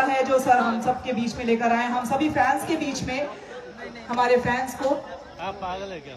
कलाकार है जो सर हम सब के बीच में लेकर आए, हम सभी फैंस के बीच में, हमारे फैंस को। आप पागल है क्या?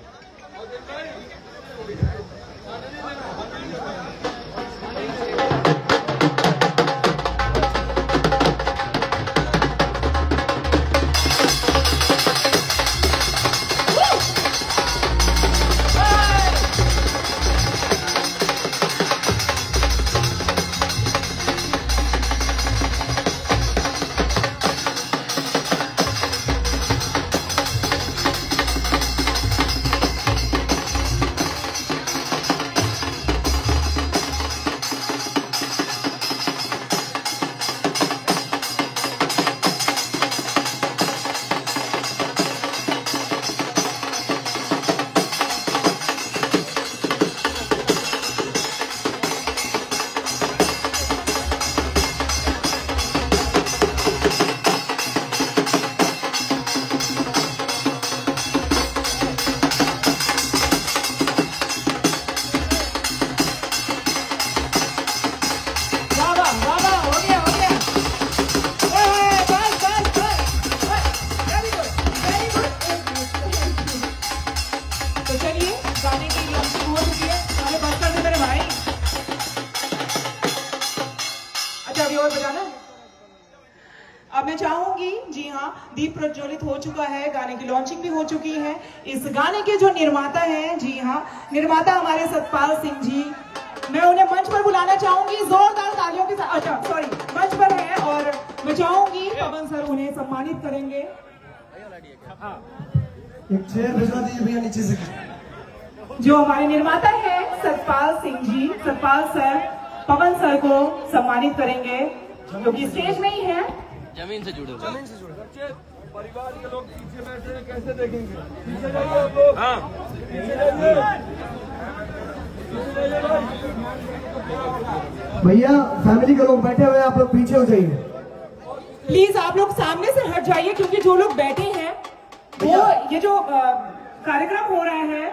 अब मैं चाहूंगी, जी हाँ, दीप प्रज्वलित हो चुका है, गाने की लॉन्चिंग भी हो चुकी है। इस गाने के जो निर्माता हैं, जी हाँ, निर्माता हमारे सतपाल सिंह जी, मैं उन्हें मंच पर बुलाना चाहूंगी जोरदार तालियों के साथ। अच्छा सॉरी, मंच पर है और मैं चाहूंगी पवन सर उन्हें सम्मानित करेंगे। एक चेयर भिजवा दीजिए भैया नीचे से। जो हमारे निर्माता हैं सतपाल सिंह जी, सतपाल सर पवन सर को सम्मानित करेंगे जो कि स्टेज में ही है। जमीन से जुड़े जमीन से जुड़े परिवार के लोग पीछे बैठे हैं, कैसे देखेंगे? पीछे जाइए आप लोग। हाँ, पीछे जाइए भैया, फैमिली के लोग बैठे हुए हैं, आप लोग पीछे हो जाइए प्लीज। आप लोग सामने से हट जाइए क्योंकि जो लोग बैठे हैं वो ये जो कार्यक्रम हो रहा है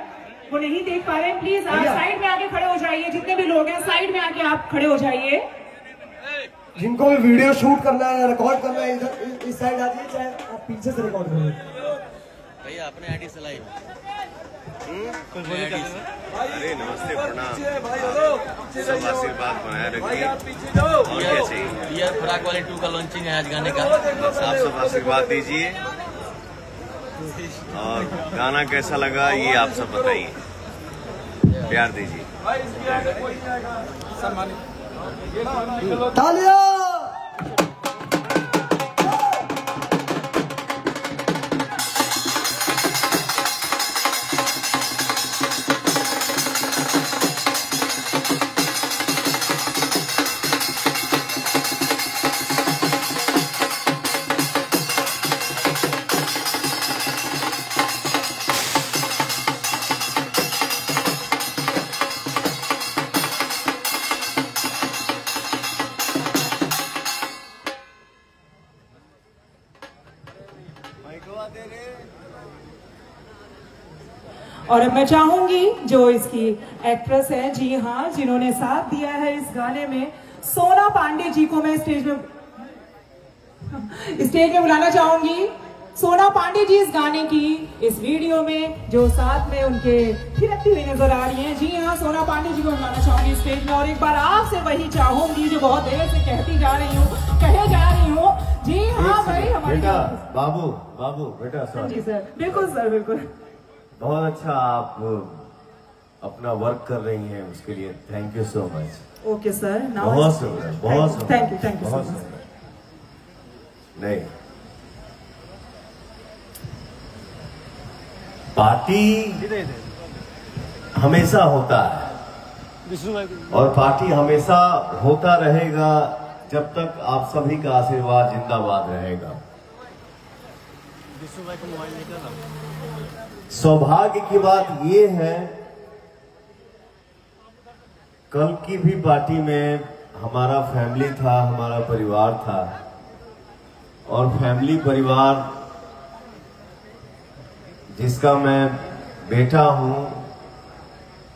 वो नहीं देख पा रहे हैं। प्लीज आप साइड में आके खड़े हो जाइए, जितने भी लोग हैं साइड में आके आप खड़े हो जाइए। जिनको भी वीडियो शूट करना है, रिकॉर्ड करना है, इधर इस साइड आ जाइए, चाहे आप पीछे से रिकॉर्ड करिए। भैया अपने आईडी से लाइव। अरे नमस्ते, प्रणाम। सब आशीर्वाद बनाए रखिए। और क्या चाहिए? ये फराक वाले 2 का लॉन्चिंग है आज गाने का। आप सब आशीर्वाद दीजिए और गाना कैसा लगा ये आप सब बताइए, प्यार दीजिए। तालियां। और अब मैं चाहूंगी जो इसकी एक्ट्रेस है, जी हाँ, जिन्होंने साथ दिया है इस गाने में, सोना पांडे जी को मैं स्टेज में बुलाना चाहूंगी। सोना पांडे जी इस गाने की इस वीडियो में जो साथ में उनके थिरकती हुई नजर आ रही हैं। जी हाँ, सोना पांडे जी को बुलाना चाहूंगी स्टेज में। और एक बार आपसे वही चाहूंगी जो बहुत देर से कहे जा रही हूँ। जी हाँ भाई, हमारे बाबू बेटा सर। जी सर, बिल्कुल सर, बिल्कुल। बहुत अच्छा आप अपना वर्क कर रही हैं, उसके लिए thank you so much. Okay sir, बहुत सुंदर, बहुत सुंदर, थैंक यू बहुत सो मच। सुंदर। नहीं, पार्टी हमेशा होता है और पार्टी हमेशा होता रहेगा जब तक आप सभी का आशीर्वाद जिंदाबाद रहेगा। सौभाग्य की बात ये है, कल की भी पार्टी में हमारा फैमिली था, हमारा परिवार था और फैमिली परिवार जिसका मैं बेटा हूं,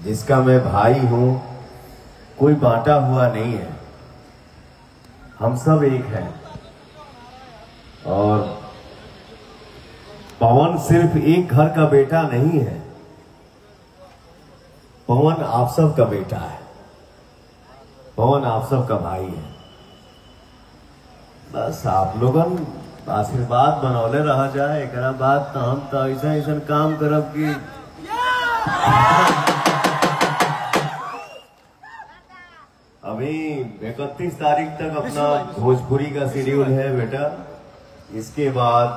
जिसका मैं भाई हूं, कोई बांटा हुआ नहीं है, हम सब एक हैं। और पवन सिर्फ एक घर का बेटा नहीं है, पवन आप सब का बेटा है, पवन आप सब का भाई है। बस आप लोगन आशीर्वाद बनौले रहा जाए, एक बात तो हम तो ऐसा ऐसा काम करब कि अभी 31 तारीख तक अपना भोजपुरी का शेड्यूल है बेटा। इसके बाद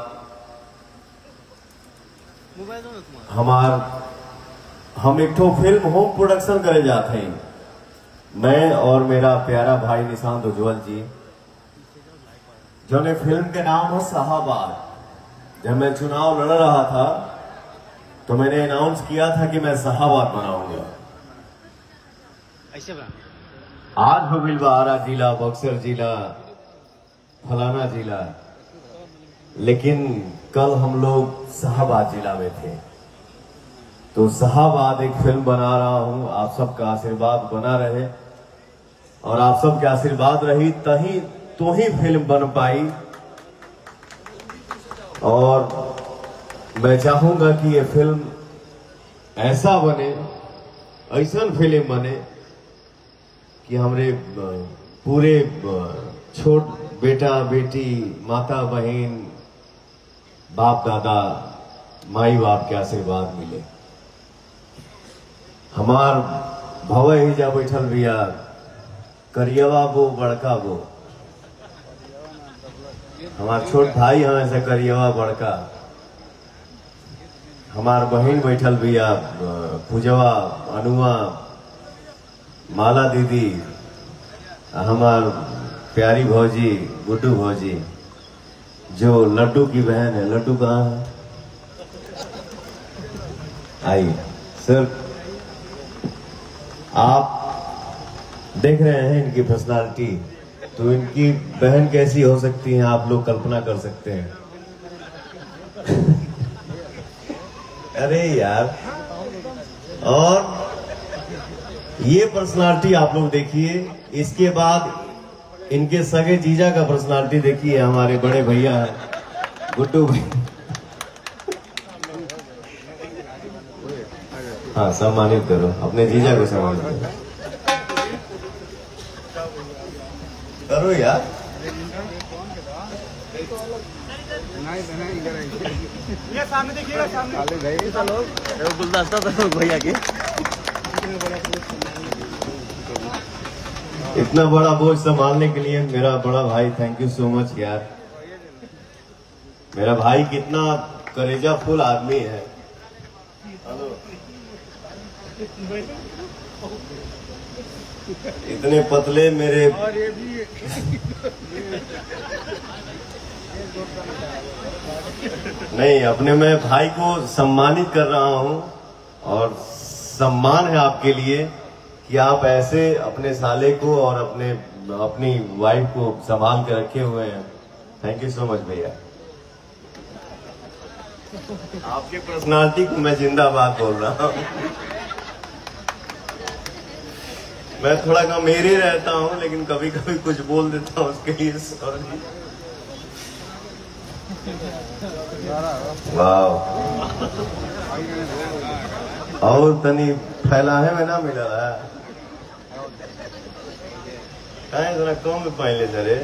हम एक ठो फिल्म होम प्रोडक्शन करे जाते हैं, मैं और मेरा प्यारा भाई निशांत उज्जवल जी, जो ने फिल्म के नाम है शाहाबाद। जब मैं चुनाव लड़ रहा था तो मैंने अनाउंस किया था कि मैं शाहाबाद बनाऊंगा। आज हो बिलवा आरा जिला, बक्सर जिला, फलाना जिला, लेकिन कल हम लोग शाहाबाद जिला में थे। तो शाहाबाद एक फिल्म बना रहा हूं, आप सबका आशीर्वाद बना रहे और आप सबके आशीर्वाद रही तही तो ही फिल्म बन पाई। और मैं चाहूंगा कि ये फिल्म ऐसा बने, ऐसा फिल्म बने कि हमारे पूरे छोट बेटा बेटी, माता बहन, बाप दादा, माई बाप के आशीर्वाद मिले। हमार भवे ही जा बैठल बिया, करियवा बो बड़का बो, हमार छोट भाई हैं ऐसे करियवा बड़का, हमार बहन बैठल बिया, पूजवा, अनुआ, माला दीदी, हमार प्यारी भौजी, गुड्डू भौजी, जो लड्डू की बहन है। लड्डू कहाँ है? आइए सर, आप देख रहे हैं इनकी पर्सनालिटी, तो इनकी बहन कैसी हो सकती है आप लोग कल्पना कर सकते हैं। अरे यार, और ये पर्सनालिटी आप लोग देखिए, इसके बाद इनके सगे जीजा का पर्सनालिटी देखिए, हमारे बड़े भैया हैं गुड्डू भाई। हाँ, सम्मानित करो अपने जीजा को, सम्मानित करो यार। ये सामने देखिएगा, सामने गुलदस्ता था भैया के। इतना बड़ा बोझ संभालने के लिए मेरा बड़ा भाई, थैंक यू सो मच यार। मेरा भाई कितना कलेजा फुल आदमी है। इतने पतले मेरे नहीं, अपने मैं भाई को सम्मानित कर रहा हूं और सम्मान है आपके लिए कि आप ऐसे अपने साले को और अपनी वाइफ को संभाल के रखे हुए हैं। थैंक यू सो मच भैया। आपके पर्सनालिटी को मैं जिंदाबाद बोल रहा हूँ। मैं थोड़ा गंभीर ही रहता हूँ, लेकिन कभी कभी कुछ बोल देता हूँ, उसके लिए सॉरी। वाह, और तनी फैला है मैं ना मिला है, जरा कम में पहले जरे।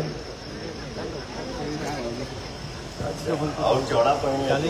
अच्छा, और चौड़ा पहले